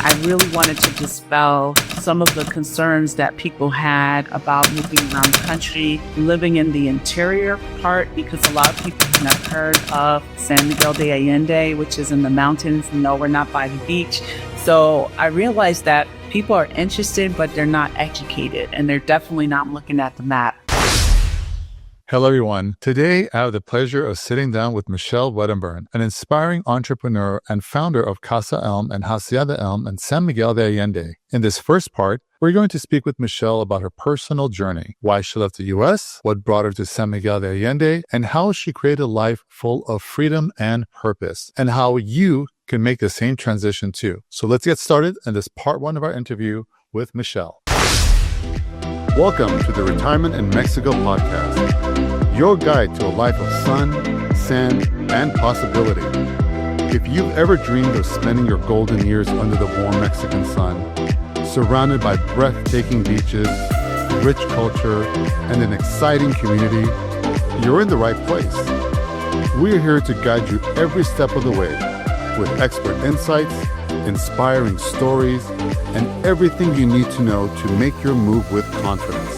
I really wanted to dispel some of the concerns that people had about moving around the country, living in the interior part, because a lot of people have heard of San Miguel de Allende, which is in the mountains. No, we're not by the beach. So I realized that people are interested, but they're not educated, and they're definitely not looking at the map. Hello, everyone. Today, I have the pleasure of sitting down with Michelle Wedderburn, an inspiring entrepreneur and founder of Casa Elm and Hacienda Elm in San Miguel de Allende. In this first part, we're going to speak with Michelle about her personal journey, why she left the U.S., what brought her to San Miguel de Allende, and how she created a life full of freedom and purpose, and how you can make the same transition too. So let's get started in this part one of our interview with Michelle. Welcome to the Retirement in Mexico podcast, your guide to a life of sun, sand, and possibility. If you've ever dreamed of spending your golden years under the warm Mexican sun, surrounded by breathtaking beaches, rich culture, and an exciting community, you're in the right place. We're here to guide you every step of the way with expert insights, inspiring stories, and everything you need to know to make your move with confidence.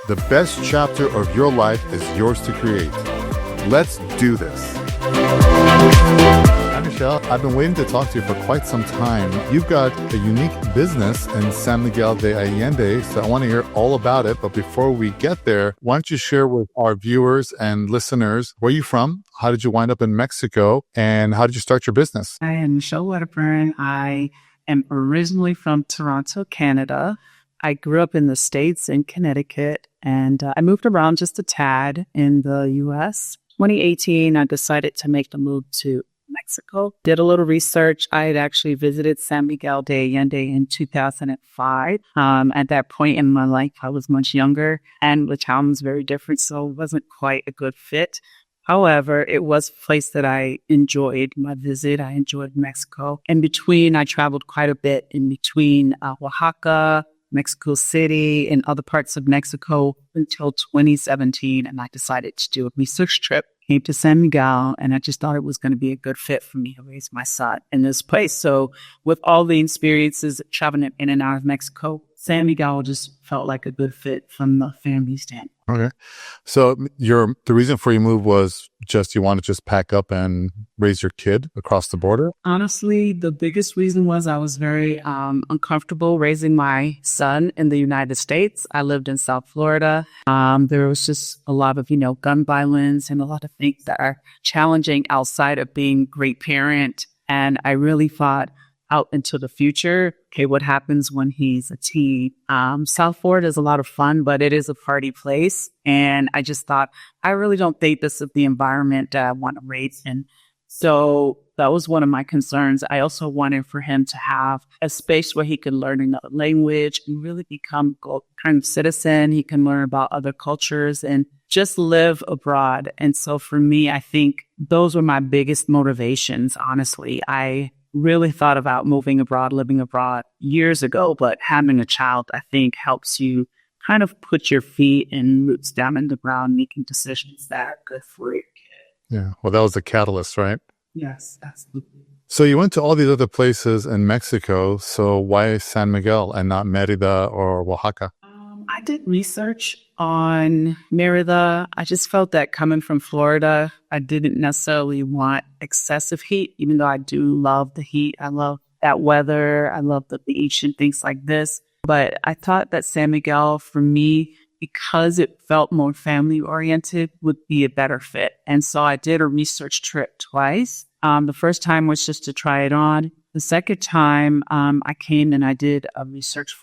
The best chapter of your life is yours to create. Let's do this. Hi, Michelle. I've been waiting to talk to you for quite some time. You've got a unique business in San Miguel de Allende, so I want to hear all about it. But before we get there, why don't you share with our viewers and listeners, where are you from? How did you wind up in Mexico? And how did you start your business? I am Michelle Wedderburn. I am originally from Toronto, Canada. I grew up in the States in Connecticut, and I moved around just a tad in the U.S. 2018, I decided to make the move to Mexico. Did a little research. I had actually visited San Miguel de Allende in 2005. At that point in my life, I was much younger, and the town was very different, so it wasn't quite a good fit. However, it was a place that I enjoyed my visit. I enjoyed Mexico. In between, I traveled quite a bit in between Oaxaca, Mexico City, and other parts of Mexico until 2017. And I decided to do a research trip. Came to San Miguel, and I just thought it was going to be a good fit for me to raise my son in this place. So with all the experiences traveling in and out of Mexico, San Miguel just felt like a good fit from the family standpoint. Okay. So the reason for your move was just you want to just pack up and raise your kid across the border? Honestly, the biggest reason was I was very uncomfortable raising my son in the United States. I lived in South Florida. There was just a lot of, gun violence and a lot of things that are challenging outside of being a great parent. And I really thought out into the future, okay, what happens when he's a teen? South Florida is a lot of fun, but it is a party place. And I just thought, I really don't think this is the environment that I want to raise in. So that was one of my concerns. I also wanted for him to have a space where he could learn another language and really become a kind of citizen. He can learn about other cultures and just live abroad. And so for me, I think those were my biggest motivations, honestly. I really thought about moving abroad, living abroad years ago, but having a child, I think, helps you kind of put your feet and roots down in the ground, making decisions that are good for your kid. Yeah. Well, that was the catalyst, right? Yes, absolutely. So you went to all these other places in Mexico. So why San Miguel and not Mérida or Oaxaca? I did research on Mérida. I just felt that coming from Florida, I didn't necessarily want excessive heat, even though I do love the heat. I love that weather. I love the beach and things like this. But I thought that San Miguel, for me, because it felt more family oriented, would be a better fit. And so I did a research trip twice. The first time was just to try it on. The second time I came and I did a research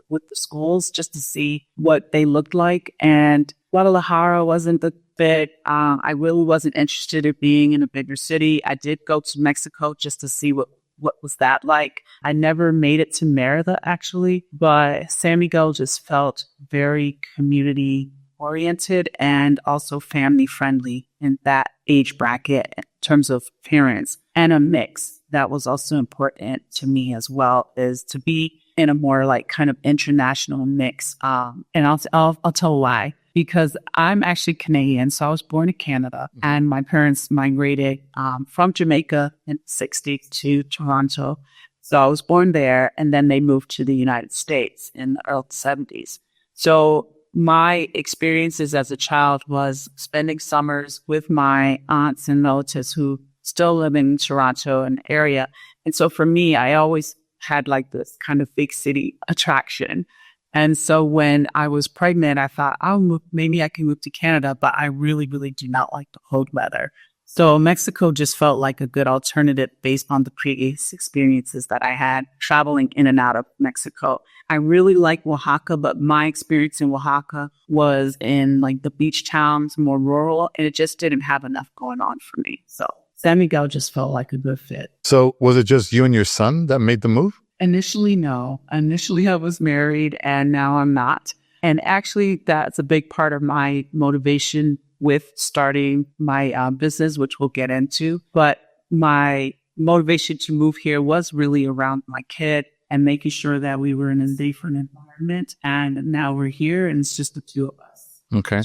with the schools just to see what they looked like. And Guadalajara wasn't the fit. I really wasn't interested in being in a bigger city. I did go to Mexico just to see what was that like. I never made it to Mérida, actually, but San Miguel just felt very community oriented and also family friendly in that age bracket in terms of parents, and a mix. That was also important to me as well, is to be in a more like kind of international mix. And I'll tell why. Because I'm actually Canadian, so I was born in Canada, and my parents migrated from Jamaica in the 60s to Toronto. So I was born there, and then they moved to the United States in the early 70s. So my experiences as a child was spending summers with my aunts and relatives who still live in Toronto and area. And so for me, I always had like this kind of big city attraction. And so when I was pregnant, I thought, maybe I can move to Canada, but I really, really do not like the cold weather. So Mexico just felt like a good alternative based on the previous experiences that I had traveling in and out of Mexico. I really like Oaxaca, but my experience in Oaxaca was in like the beach towns, more rural, and it just didn't have enough going on for me. So San Miguel just felt like a good fit. So was it just you and your son that made the move? Initially, no. Initially, I was married, and now I'm not. And actually, that's a big part of my motivation with starting my business, which we'll get into. But my motivation to move here was really around my kid and making sure that we were in a different environment. And now we're here, and it's just the two of us. Okay.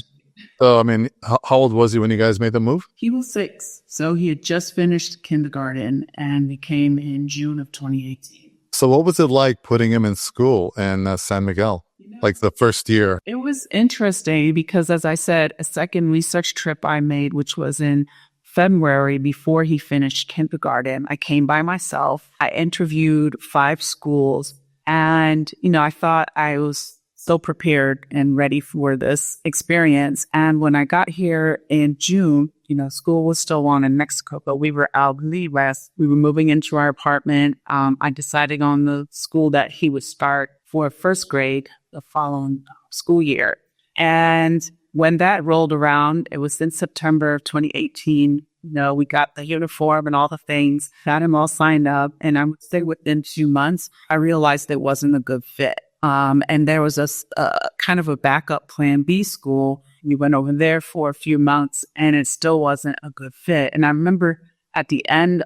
So, I mean, how old was he when you guys made the move? He was 6. So he had just finished kindergarten, and we came in June of 2018. So what was it like putting him in school in San Miguel, like the first year? It was interesting because, as I said, a second research trip I made, which was in February before he finished kindergarten, I came by myself. I interviewed 5 schools, and, I thought I was so prepared and ready for this experience. And when I got here in June, school was still on in Mexico, but we were out in the U.S. We were moving into our apartment. I decided on the school that he would start for first grade the following school year. And when that rolled around, it was in September of 2018. We got the uniform and all the things, got him all signed up. And I would say within 2 months, I realized it wasn't a good fit. And there was a kind of a backup plan B school. We went over there for a few months, and it still wasn't a good fit. And I remember at the end,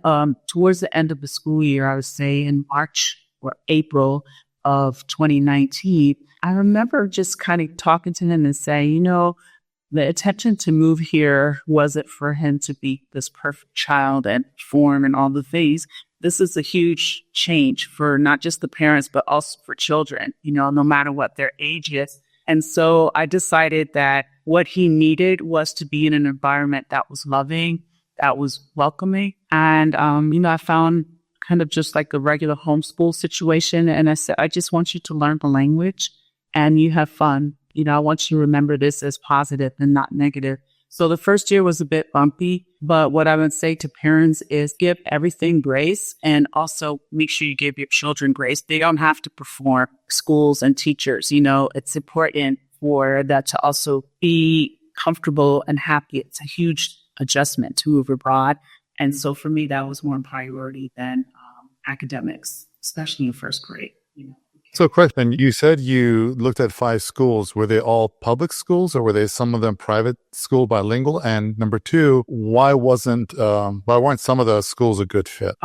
towards the end of the school year, I would say in March or April of 2019, I remember just kind of talking to him and saying, the intention to move here wasn't for him to be this perfect child and form and all the things. This is a huge change for not just the parents, but also for children, no matter what their age is. And so I decided that what he needed was to be in an environment that was loving, that was welcoming. And, I found kind of just like a regular homeschool situation. And I said, I just want you to learn the language and you have fun. I want you to remember this as positive and not negative. So the first year was a bit bumpy, but what I would say to parents is give everything grace and also make sure you give your children grace. They don't have to perform. Schools and teachers, it's important for that to also be comfortable and happy. It's a huge adjustment to move abroad. And so for me, that was more priority than academics, especially in first grade. So question, you said you looked at 5 schools. Were they all public schools or were they some of them private school bilingual? And number 2, why weren't some of the schools a good fit?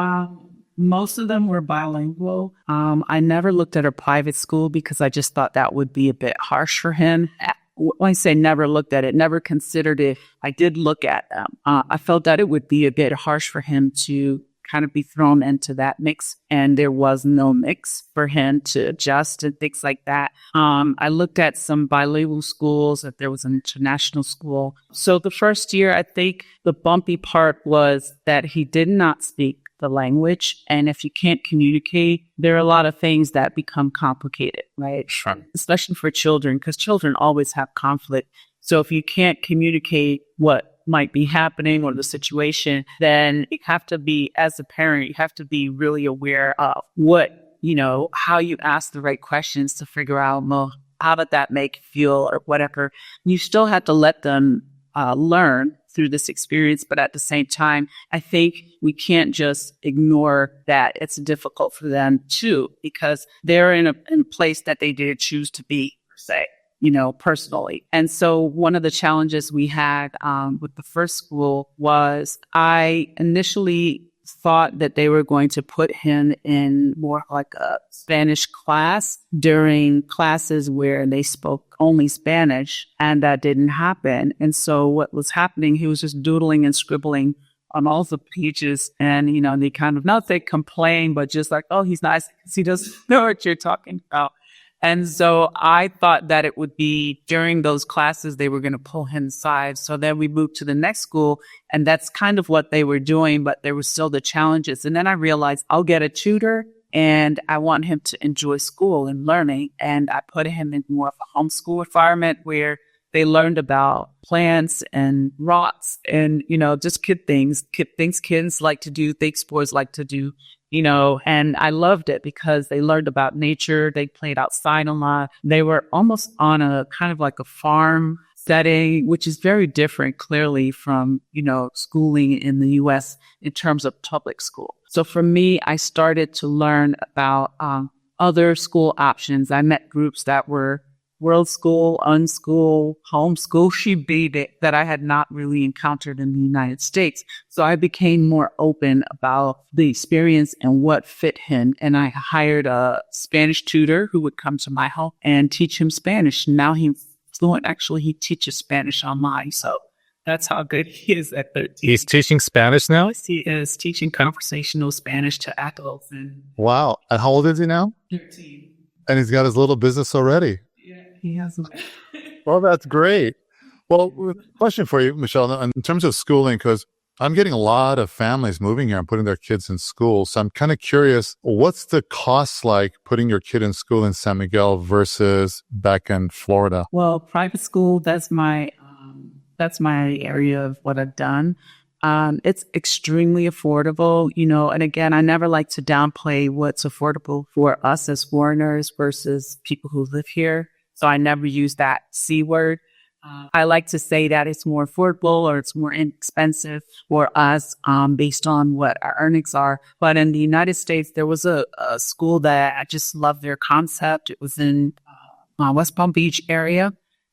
Most of them were bilingual. I never looked at a private school because I just thought that would be a bit harsh for him. When I say never looked at it, never considered it, I did look at them. I felt that it would be a bit harsh for him to kind of be thrown into that mix, and there was no mix for him to adjust and things like that. I looked at some bilingual schools, if there was an international school. So the first year, I think the bumpy part was that he did not speak the language. And if you can't communicate, there are a lot of things that become complicated, right? Sure. Especially for children, because children always have conflict. So if you can't communicate what might be happening or the situation, then you have to be, as a parent, you have to be really aware of how you ask the right questions to figure out, well, how did that make you feel or whatever. You still have to let them learn through this experience. But at the same time, I think we can't just ignore that it's difficult for them too, because they're in a place that they didn't choose to be, per se. Personally. And so one of the challenges we had with the first school was I initially thought that they were going to put him in more like a Spanish class during classes where they spoke only Spanish, and that didn't happen. And so what was happening, he was just doodling and scribbling on all the pages. And, they kind of, not they complain, but just like, oh, he's nice because he doesn't know what you're talking about. And so I thought that it would be during those classes, they were going to pull him aside. So then we moved to the next school, and that's kind of what they were doing, but there were still the challenges. And then I realized I'll get a tutor, and I want him to enjoy school and learning. And I put him in more of a homeschool environment where they learned about plants and rocks and, just kid things kids like to do, things boys like to do, and I loved it because they learned about nature. They played outside a lot. They were almost on a kind of like a farm setting, which is very different clearly from, schooling in the U.S. in terms of public school. So for me, I started to learn about other school options. I met groups that were world school, unschool, homeschool, Shibidi that I had not really encountered in the United States. So I became more open about the experience and what fit him. And I hired a Spanish tutor who would come to my home and teach him Spanish. Now he's fluent. Actually, he teaches Spanish online. So that's how good he is at 13. He's teaching Spanish now? He is teaching conversational Spanish to adults. Wow. And how old is he now? 13. And he's got his little business already. He has Well, that's great. Well, question for you, Michelle, in terms of schooling, because I'm getting a lot of families moving here and putting their kids in school. So I'm kind of curious, what's the cost like putting your kid in school in San Miguel versus back in Florida? Well, private school, that's my area of what I've done. It's extremely affordable, and again, I never like to downplay what's affordable for us as foreigners versus people who live here. So I never use that C word. I like to say that it's more affordable or it's more inexpensive for us based on what our earnings are. But in the United States, there was a school that I just loved their concept. It was in West Palm Beach area.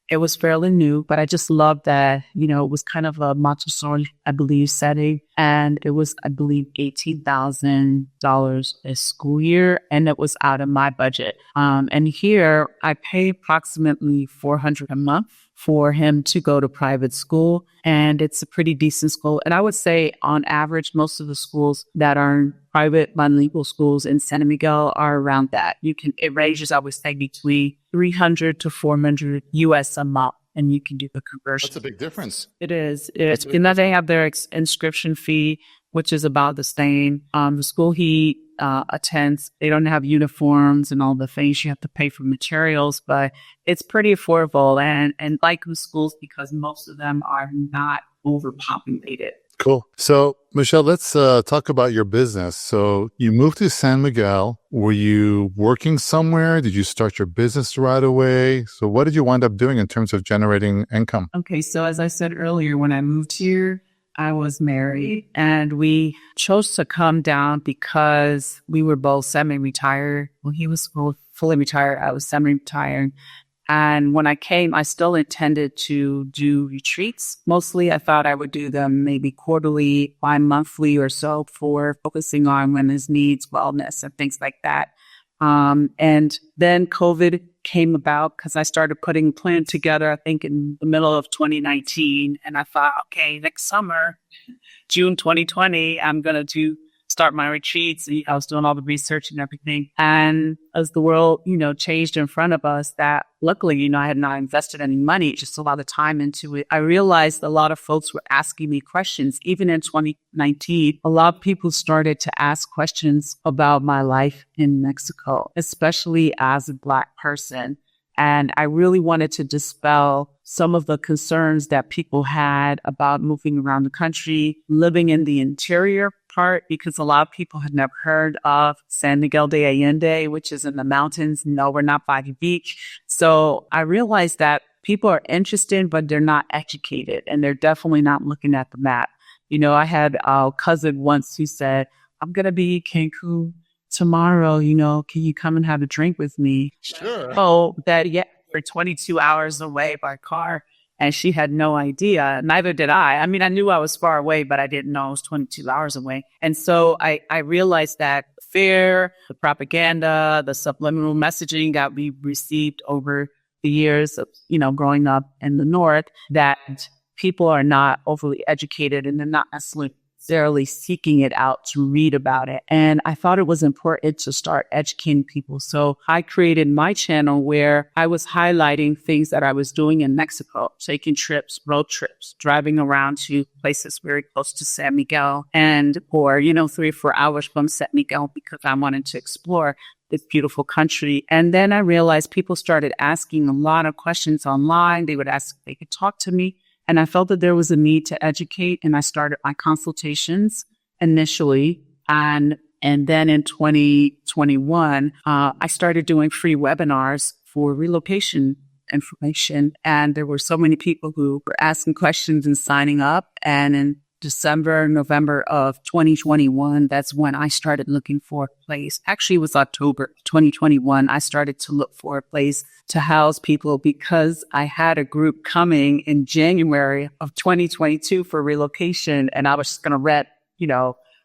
It was fairly new, but I just loved that, it was kind of a Montessori, I believe, setting. And it was, I believe, $18,000 a school year. And it was out of my budget. And here I pay approximately $400 a month for him to go to private school. And it's a pretty decent school. And I would say on average, most of the schools that are private bilingual schools in San Miguel are around that. It ranges, I would say, between $300 to $400 US a month. And you can do the conversion. That's a big difference. It is. And then they have their inscription fee, which is about the same. The school he attends, they don't have uniforms and all the things you have to pay for materials, but it's pretty affordable and like the schools because most of them are not overpopulated. Cool. So, Michelle, let's talk about your business. So you moved to San Miguel. Were you working somewhere? Did you start your business right away? So what did you wind up doing in terms of generating income? Okay. So as I said earlier, when I moved here, I was married and we chose to come down because we were both semi-retired. Well, he was fully retired. I was semi-retired. And when I came, I still intended to do retreats. Mostly, I thought I would do them maybe quarterly, bi-monthly or so for focusing on women's needs, wellness, and things like that. And then COVID came about because I started putting a plan together, I think in the middle of 2019. And I thought, okay, next summer, June 2020, I'm going to start my retreats. I was doing all the research and everything. And as the world, changed in front of us, that luckily, I had not invested any money, just a lot of time into it. I realized a lot of folks were asking me questions. Even in 2019, a lot of people started to ask questions about my life in Mexico, especially as a Black person. And I really wanted to dispel some of the concerns that people had about moving around the country, living in the interior part, because a lot of people had never heard of San Miguel de Allende, which is in the mountains. No, we're not by the beach. So I realized that people are interested, but they're not educated and they're definitely not looking at the map. I had a cousin once who said, I'm going to be in Cancun tomorrow, can you come and have a drink with me? Sure. Oh, we're 22 hours away by car. And she had no idea. Neither did I. I mean, I knew I was far away, but I didn't know I was 22 hours away. And so I realized that fear, the propaganda, the subliminal messaging that we received over the years of, growing up in the North, that people are not overly educated and they're not necessarily necessarily seeking it out to read about it. And I thought it was important to start educating people. So I created my channel where I was highlighting things that I was doing in Mexico, taking trips, road trips, driving around to places very close to San Miguel or 3 or 4 hours from San Miguel because I wanted to explore this beautiful country. And then I realized people started asking a lot of questions online. They would ask if they could talk to me. And I felt that there was a need to educate. And I started my consultations initially. And then in 2021, I started doing free webinars for relocation information. And there were so many people who were asking questions and signing up. And in November of 2021, that's when I started looking for a place. Actually, it was October 2021. I started to look for a place to house people because I had a group coming in January of 2022 for relocation. And I was just going to rent,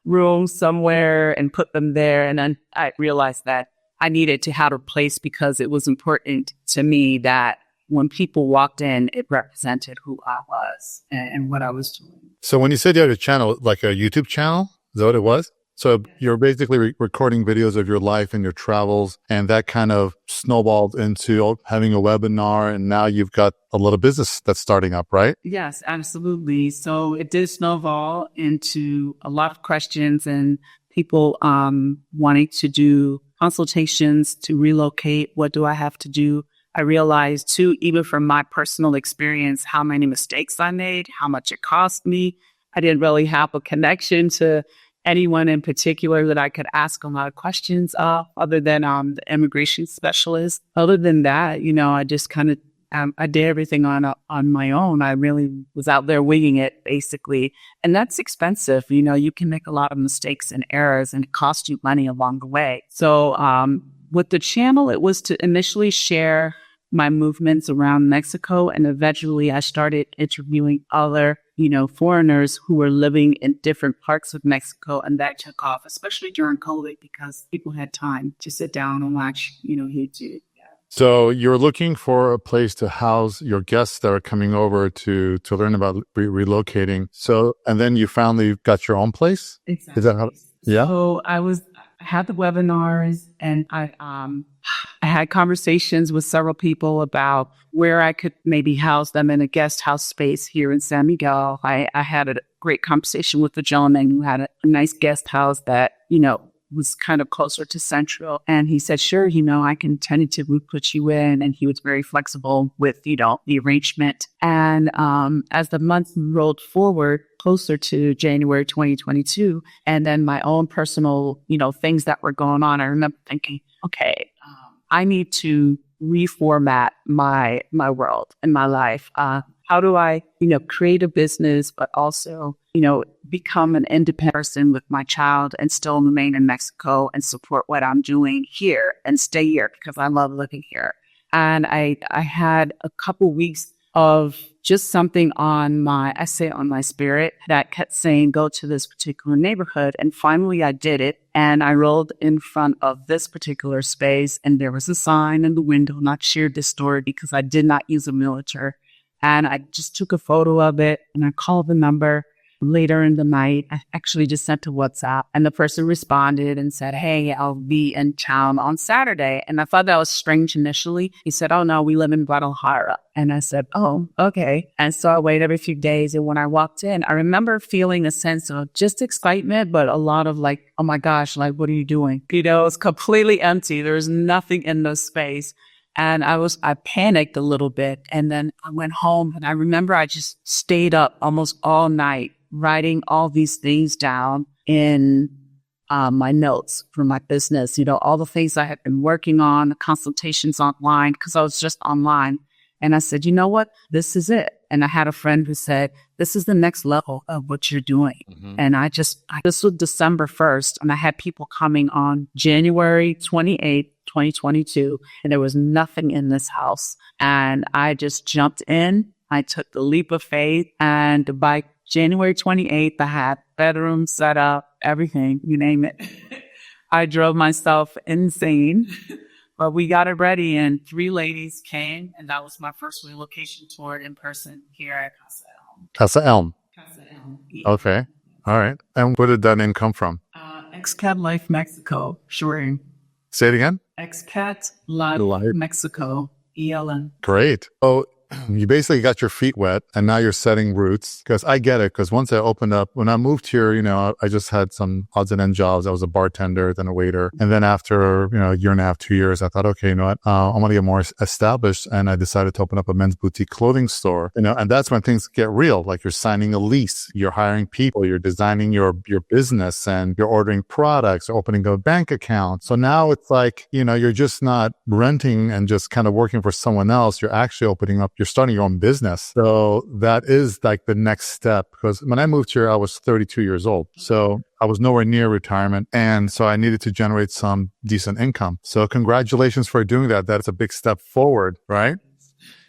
rooms somewhere and put them there. And then I realized that I needed to have a place because it was important to me that when people walked in, it represented who I was and what I was doing. So when you said you had a channel, like a YouTube channel, is that what it was? So you're basically recording videos of your life and your travels, and that kind of snowballed into having a webinar, and now you've got a little business that's starting up, right? Yes, absolutely. So it did snowball into a lot of questions and people wanting to do consultations to relocate. What do I have to do? I realized too, even from my personal experience, how many mistakes I made, how much it cost me. I didn't really have a connection to anyone in particular that I could ask a lot of questions of, other than the immigration specialist. Other than that, I just kind of I did everything on my own. I really was out there winging it, basically, and that's expensive. You can make a lot of mistakes and errors, and it costs you money along the way. So with the channel, it was to initially share my movements around Mexico. And eventually I started interviewing other, foreigners who were living in different parts of Mexico. And that took off, especially during COVID, because people had time to sit down and watch, YouTube. So you're looking for a place to house your guests that are coming over to learn about relocating. So, and then you finally got your own place? Exactly. Is that how? Yeah. So I had the webinars, and I had conversations with several people about where I could maybe house them in a guest house space here in San Miguel. I had a great conversation with the gentleman who had a nice guest house that, was kind of closer to Central. And he said, sure, I can tentatively put you in. And he was very flexible with, the arrangement. And as the months rolled forward, closer to January 2022, and then my own personal, things that were going on, I remember thinking, okay, I need to reformat my world and my life. How do I, create a business, but also, become an independent person with my child and still remain in Mexico and support what I'm doing here and stay here because I love living here. And I had a couple weeks of just something on my spirit that kept saying, go to this particular neighborhood. And finally I did it. And I rolled in front of this particular space, and there was a sign in the window, and I shared this story because I did not use a realtor. And I just took a photo of it, and I called the number. Later in the night, I actually just sent a WhatsApp, and the person responded and said, hey, I'll be in town on Saturday. And I thought that was strange initially. He said, oh, no, we live in Guadalajara. And I said, oh, okay. And so I waited a few days. And when I walked in, I remember feeling a sense of just excitement, but a lot of like, oh my gosh, like, what are you doing? It's completely empty. There's nothing in the space. And I panicked a little bit. And then I went home, and I remember I just stayed up almost all night writing all these things down in my notes for my business, all the things I had been working on, the consultations online, because I was just online. And I said, you know what? This is it. And I had a friend who said, this is the next level of what you're doing. Mm-hmm. And this was December 1st. And I had people coming on January 28th, 2022. And there was nothing in this house. And I just jumped in. I took the leap of faith. And by January 28th, I had bedroom set up, everything, you name it. I drove myself insane. But we got it ready, and 3 ladies came, and that was my first relocation tour in person here at Casa Elm. Casa Elm. Casa Elm. Okay. All right. And where did that name come from? Excat Life Mexico, sure. Say it again. Excat Life Mexico, ELN. Great. Oh, you basically got your feet wet and now you're setting roots, because I get it. Because once I opened up, when I moved here, I just had some odds and end jobs. I was a bartender, then a waiter. And then after, a year and a half, 2 years, I thought, okay, you know what? I want to get more established. And I decided to open up a men's boutique clothing store, and that's when things get real. Like you're signing a lease, you're hiring people, you're designing your business, and you're ordering products, opening a bank account. So now it's like, you're just not renting and just kind of working for someone else. You're actually you're starting your own business. So that is like the next step, because when I moved here, I was 32 years old. So I was nowhere near retirement. And so I needed to generate some decent income. So congratulations for doing that. That's a big step forward, right?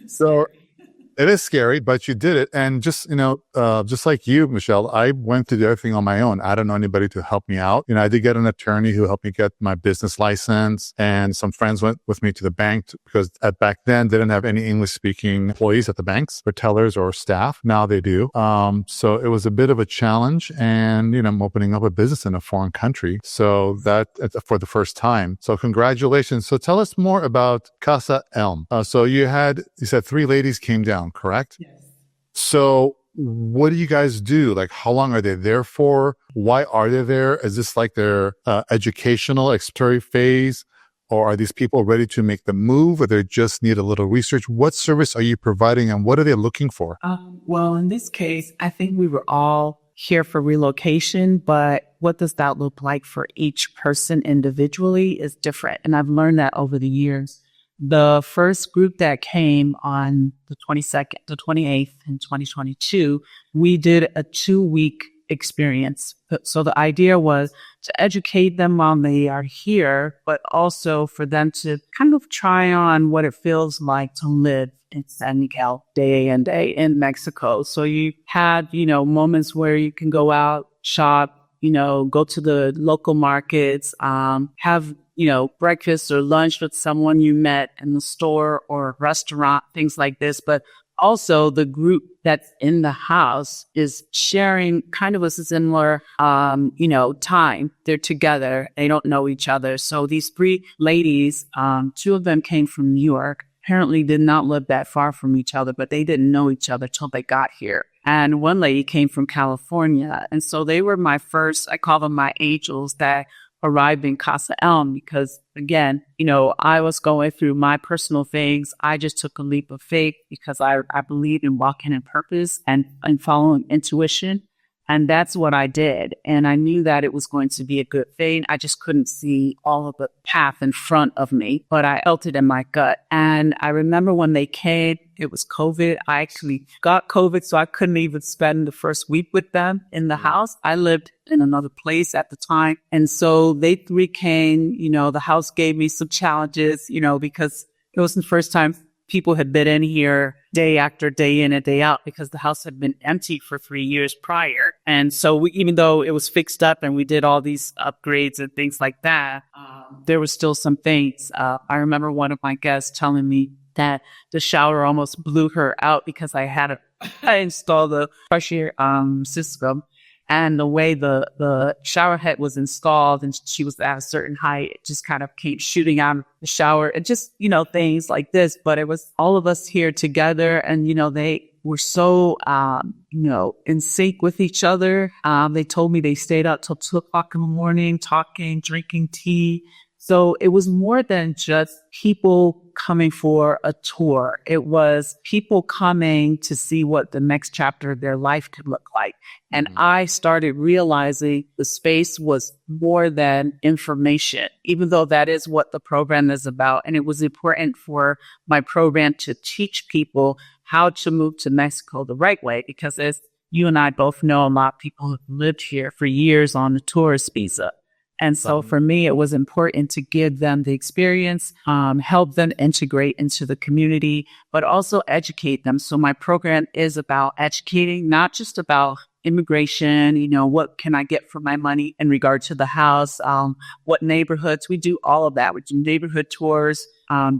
So it is scary, but you did it. And just like you, Michelle, I went to do everything on my own. I don't know anybody to help me out. I did get an attorney who helped me get my business license, and some friends went with me to the bank, because back then they didn't have any English speaking employees at the banks, or tellers or staff. Now they do. So it was a bit of a challenge, and, I'm opening up a business in a foreign country. So that's for the first time. So congratulations. So tell us more about Casa Elm. So you said 3 ladies came down, correct? Yes. So what do you guys do? Like, how long are they there for? Why are they there? Is this like their educational exploratory phase? Or are these people ready to make the move, or they just need a little research? What service are you providing, and what are they looking for? Well, in this case, I think we were all here for relocation, but what does that look like for each person individually is different. And I've learned that over the years. The first group that came on the 22nd, the 28th in 2022, we did a 2-week experience. So the idea was to educate them while they are here, but also for them to kind of try on what it feels like to live in San Miguel de Allende in Mexico. So you had, moments where you can go out, shop, go to the local markets, have breakfast or lunch with someone you met in the store or restaurant, things like this. But also the group that's in the house is sharing kind of a similar, time. They're together. They don't know each other. So these 3 ladies, 2 of them came from New York, apparently did not live that far from each other, but they didn't know each other till they got here. And one lady came from California. And so they were my first, I call them my angels that arrived in Casa Elm, because again, I was going through my personal things. I just took a leap of faith because I believe in walking in purpose and following intuition. And that's what I did. And I knew that it was going to be a good thing. I just couldn't see all of the path in front of me, but I felt it in my gut. And I remember when they came, it was COVID. I actually got COVID, so I couldn't even spend the first week with them in the house. I lived in another place at the time. And so they 3 came, the house gave me some challenges, because it was the first time people had been in here day after day in and day out, because the house had been empty for 3 years prior. And so even though it was fixed up and we did all these upgrades and things like that, there were still some things. I remember one of my guests telling me that the shower almost blew her out because I installed the pressure system. And the way the shower head was installed, and she was at a certain height, it just kind of came shooting out of the shower, and just, things like this. But it was all of us here together, and, they were so, in sync with each other. They told me they stayed up till 2:00 in the morning, talking, drinking tea. So it was more than just people coming for a tour. It was people coming to see what the next chapter of their life could look like. And I started realizing the space was more than information, even though that is what the program is about. And it was important for my program to teach people how to move to Mexico the right way, because as you and I both know, a lot of people have lived here for years on a tourist visa. And so for me, it was important to give them the experience, help them integrate into the community, but also educate them. So my program is about educating, not just about immigration, what can I get for my money in regard to the house, what neighborhoods. We do all of that. We do neighborhood tours.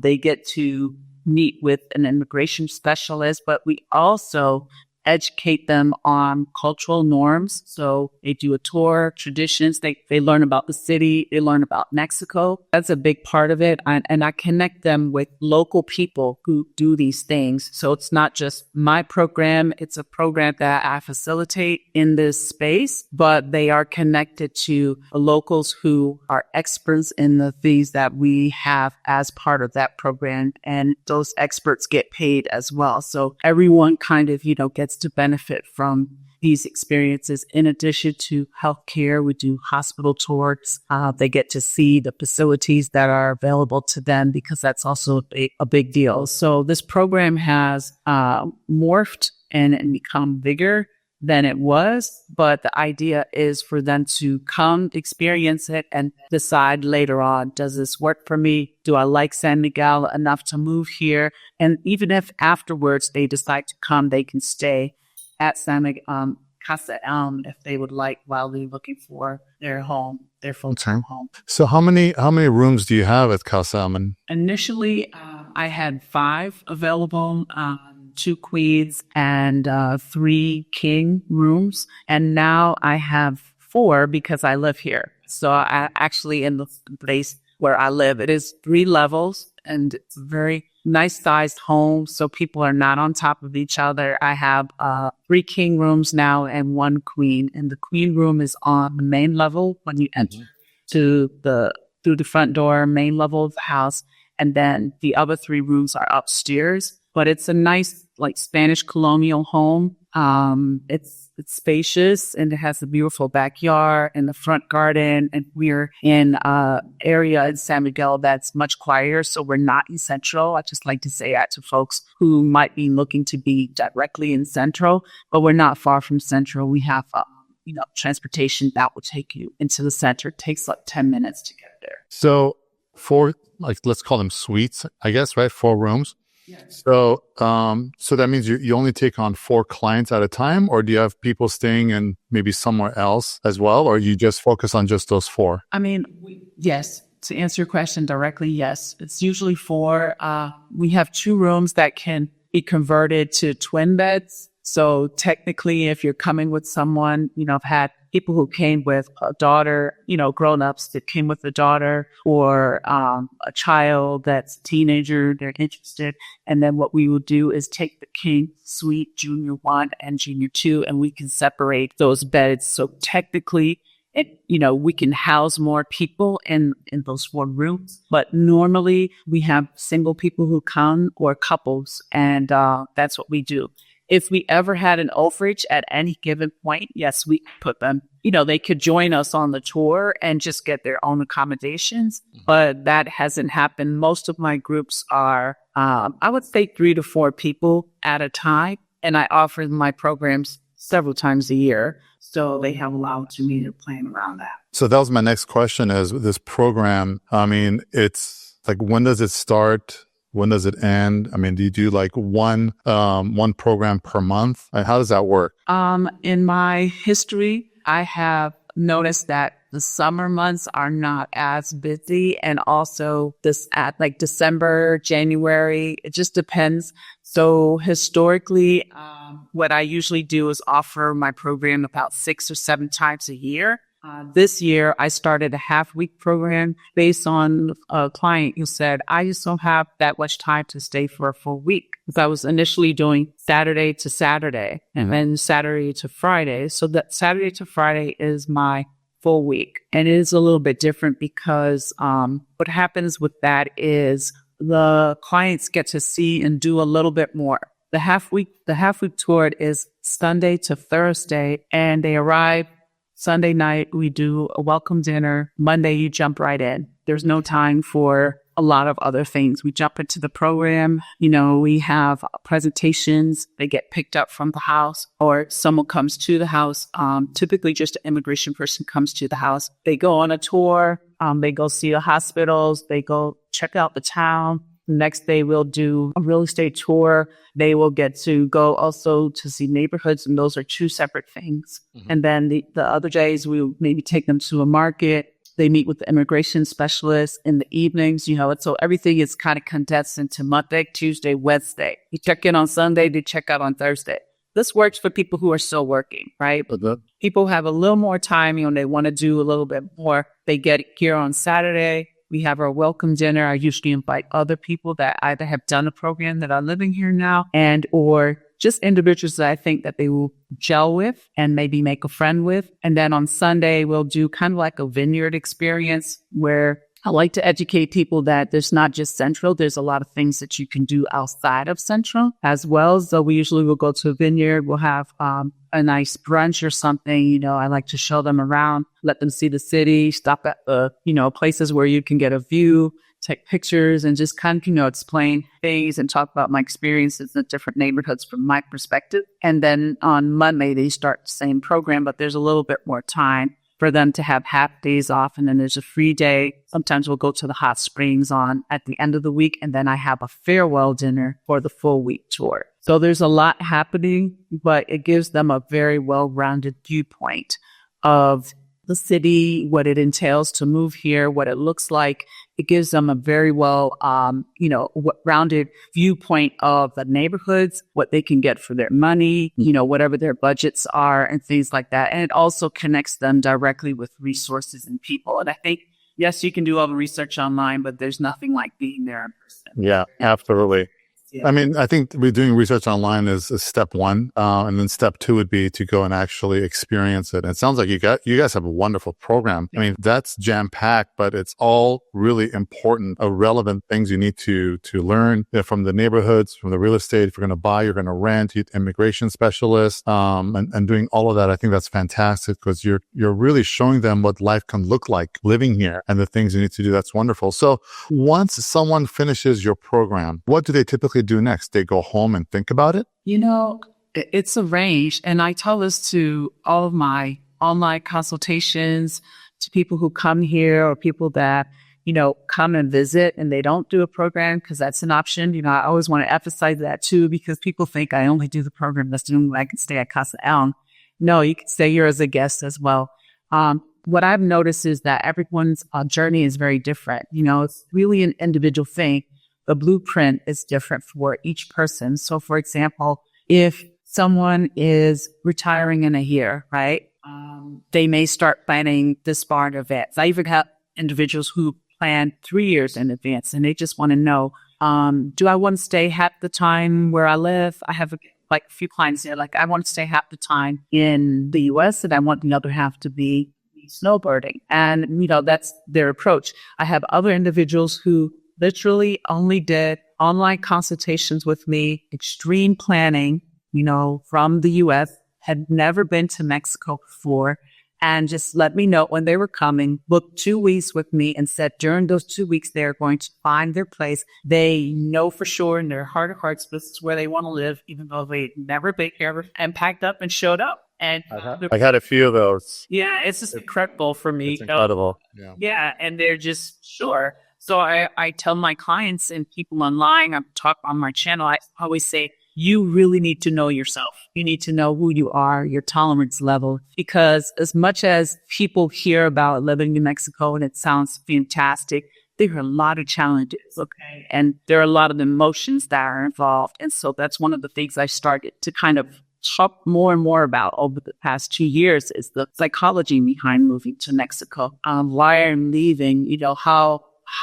They get to meet with an immigration specialist, but we also educate them on cultural norms. So they do a tour, traditions. They learn about the city. They learn about Mexico. That's a big part of it. And I connect them with local people who do these things. So it's not just my program. It's a program that I facilitate in this space, but they are connected to locals who are experts in the things that we have as part of that program. And those experts get paid as well. So everyone kind of, gets to benefit from these experiences. In addition to healthcare, we do hospital tours. They get to see the facilities that are available to them because that's also a big deal. So this program has morphed and become bigger than it was. But the idea is for them to come experience it and decide later on, does this work for me? Do I like San Miguel enough to move here? And even if afterwards they decide to come, they can stay at San Miguel, Casa Elm if they would like while they're looking for their home, their full-time home. So how many rooms do you have at Casa Elm? Initially, I had 5 available, 2 queens and 3 king rooms. And now I have 4 because I live here. So I actually, in the place where I live, it is 3 levels and it's a very nice sized home. So people are not on top of each other. I have 3 king rooms now and 1 queen. And the queen room is on the main level when you enter through the front door, main level of the house. And then the other 3 rooms are upstairs. But it's a nice, Spanish colonial home. It's spacious and it has a beautiful backyard and the front garden. And we're in an area in San Miguel that's much quieter, so we're not in Central. I just like to say that to folks who might be looking to be directly in Central, but we're not far from Central. We have, transportation that will take you into the center. It takes 10 minutes to get there. So 4, let's call them suites, I guess, right? 4 rooms. Yes. So that means you only take on 4 clients at a time, or do you have people staying in maybe somewhere else as well, or you just focus on just those 4? I mean, yes. To answer your question directly, yes. It's usually 4. We have 2 rooms that can be converted to twin beds. So technically, if you're coming with someone, I've had people who came with a daughter, grown-ups that came with a daughter or a child that's a teenager, they're interested. And then what we will do is take the king suite, junior 1 and junior 2, and we can separate those beds. So technically, we can house more people in those 4 rooms. But normally we have single people who come or couples, and that's what we do. If we ever had an overage at any given point, yes, we put them, they could join us on the tour and just get their own accommodations. But that hasn't happened. Most of my groups are, I would say 3 to 4 people at a time. And I offer my programs several times a year. So they have a lot to me to plan around that. So that was my next question is this program. I mean, it's when does it start? When does it end? I mean, do you do one program per month? How does that work? In my history, I have noticed that the summer months are not as busy. And also this at December, January, it just depends. So historically, what I usually do is offer my program about 6 or 7 times a year. This year, I started a half-week program based on a client who said, I just don't have that much time to stay for a full week. Because I was initially doing Saturday to Saturday and then Saturday to Friday. So that Saturday to Friday is my full week. And it is a little bit different because what happens with that is the clients get to see and do a little bit more. The half week tour is Sunday to Thursday, and they arrive Sunday night. We do a welcome dinner. Monday, you jump right in. There's no time for a lot of other things. We jump into the program. We have presentations. They get picked up from the house or someone comes to the house. Typically just an immigration person comes to the house. They go on a tour. They go see the hospitals. They go check out the town. The next day, we'll do a real estate tour. They will get to go also to see neighborhoods, and those are 2 separate things. And then the other days, we'll maybe take them to a market. They meet with the immigration specialist in the evenings, so everything is kind of condensed into Monday, Tuesday, Wednesday. You check in on Sunday, they check out on Thursday. this works for people who are still working, right? People have a little more time, they want to do a little bit more. They get here on Saturday. We have our welcome dinner. I usually invite other people that either have done a program that are living here now and or just individuals that I think that they will gel with and maybe make a friend with. And then on Sunday, we'll do kind of like a Vineyard experience where I like to educate people that there's not just Central. There's a lot of things that you can do outside of Central as well. So we usually will go to a Vineyard. We'll have a nice brunch or something. I like to show them around, let them see the city, stop at the, places where you can get a view, take pictures, and just kind of, explain things and talk about my experiences in different neighborhoods from my perspective. And then on Monday, they start the same program, but there's a little bit more time for them to have half days off. And then there's a free day. Sometimes we'll go to the hot springs at the end of the week. And then I have a farewell dinner for the full week tour. So there's a lot happening, but it gives them a very well-rounded viewpoint of the city, what it entails to move here, what it looks like. It gives them a very rounded viewpoint of the neighborhoods, what they can get for their money, whatever their budgets are and things like that. And it also connects them directly with resources and people. And I think, yes, you can do all the research online, but there's nothing like being there in person. Yeah, absolutely. Yeah. I think we're doing research online is step one. And then step two would be to go and actually experience it. And it sounds like you guys have a wonderful program. That's jam-packed, but it's all really important, relevant things you need to learn from the neighborhoods, from the real estate. If you're going to buy, you're going to rent, immigration specialists, and doing all of that. I think that's fantastic because you're really showing them what life can look like living here and the things you need to do. That's wonderful. So once someone finishes your program, what do they typically do next? They go home and think about it? It's arranged. And I tell this to all of my online consultations, to people who come here or people that, come and visit and they don't do a program because that's an option. I always want to emphasize that too, because people think I only do the program. That's the only way I can stay at Casa Elm. No, you can stay here as a guest as well. What I've noticed is that everyone's journey is very different. It's really an individual thing. The blueprint is different for each person. So, for example, if someone is retiring in a year, right, they may start planning this far in advance. I even have individuals who plan 3 years in advance, and they just want to know, do I want to stay half the time where I live? I have a few clients there, I want to stay half the time in the U.S. and I want the other half to be snowbirding. And, that's their approach. I have other individuals who literally only did online consultations with me, extreme planning, from the U.S., had never been to Mexico before, and just let me know when they were coming, booked 2 weeks with me and said during those 2 weeks, they're going to find their place. They know for sure in their heart of hearts, this is where they want to live, even though they'd never been here, and packed up and showed up. And I had a few of those. Yeah, it's just incredible for me. It's incredible. Yeah, and they're just sure. So I tell my clients and people online, I talk on my channel, I always say, you really need to know yourself. You need to know who you are, your tolerance level, because as much as people hear about living in Mexico and it sounds fantastic, there are a lot of challenges, okay? And there are a lot of emotions that are involved. And so that's one of the things I started to kind of talk more and more about over the past 2 years is the psychology behind moving to Mexico. Why I'm leaving,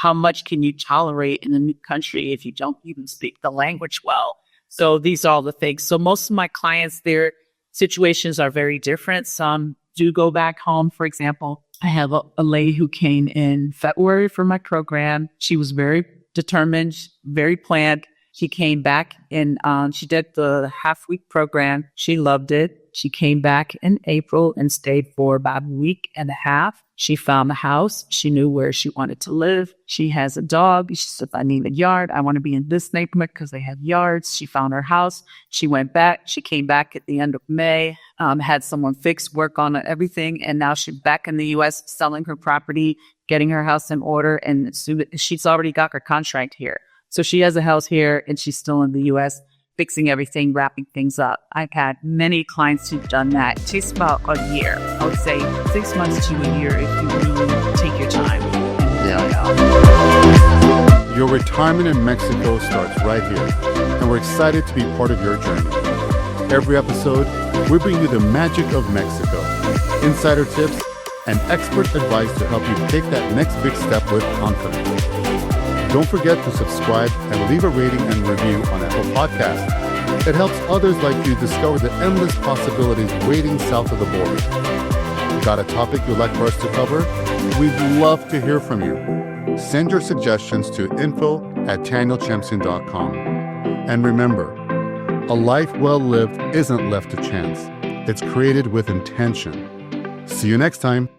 how much can you tolerate in a new country if you don't even speak the language well? So these are all the things. So most of my clients, their situations are very different. Some do go back home. For example, I have a lady who came in February for my program. She was very determined, very planned. She came back and she did the half-week program. She loved it. She came back in April and stayed for about a week and a half. She found the house. She knew where she wanted to live. She has a dog. She said, I need a yard. I want to be in this neighborhood because they have yards. She found her house. She went back. She came back at the end of May, had someone fix, work on everything. And now she's back in the U.S. selling her property, getting her house in order. And she's already got her contract here. So she has a house here and she's still in the U.S. fixing everything, wrapping things up. I've had many clients who've done that. It takes about a year. I would say 6 months to a year if you really take your time. Your retirement in Mexico starts right here, and we're excited to be part of your journey. Every episode, we bring you the magic of Mexico, insider tips, and expert advice to help you take that next big step with confidence. Don't forget to subscribe and leave a rating and review on Apple Podcasts. It helps others like you discover the endless possibilities waiting south of the border. Got a topic you'd like for us to cover? We'd love to hear from you. Send your suggestions to info@tanielchampion.com. And remember, a life well lived isn't left to chance. It's created with intention. See you next time.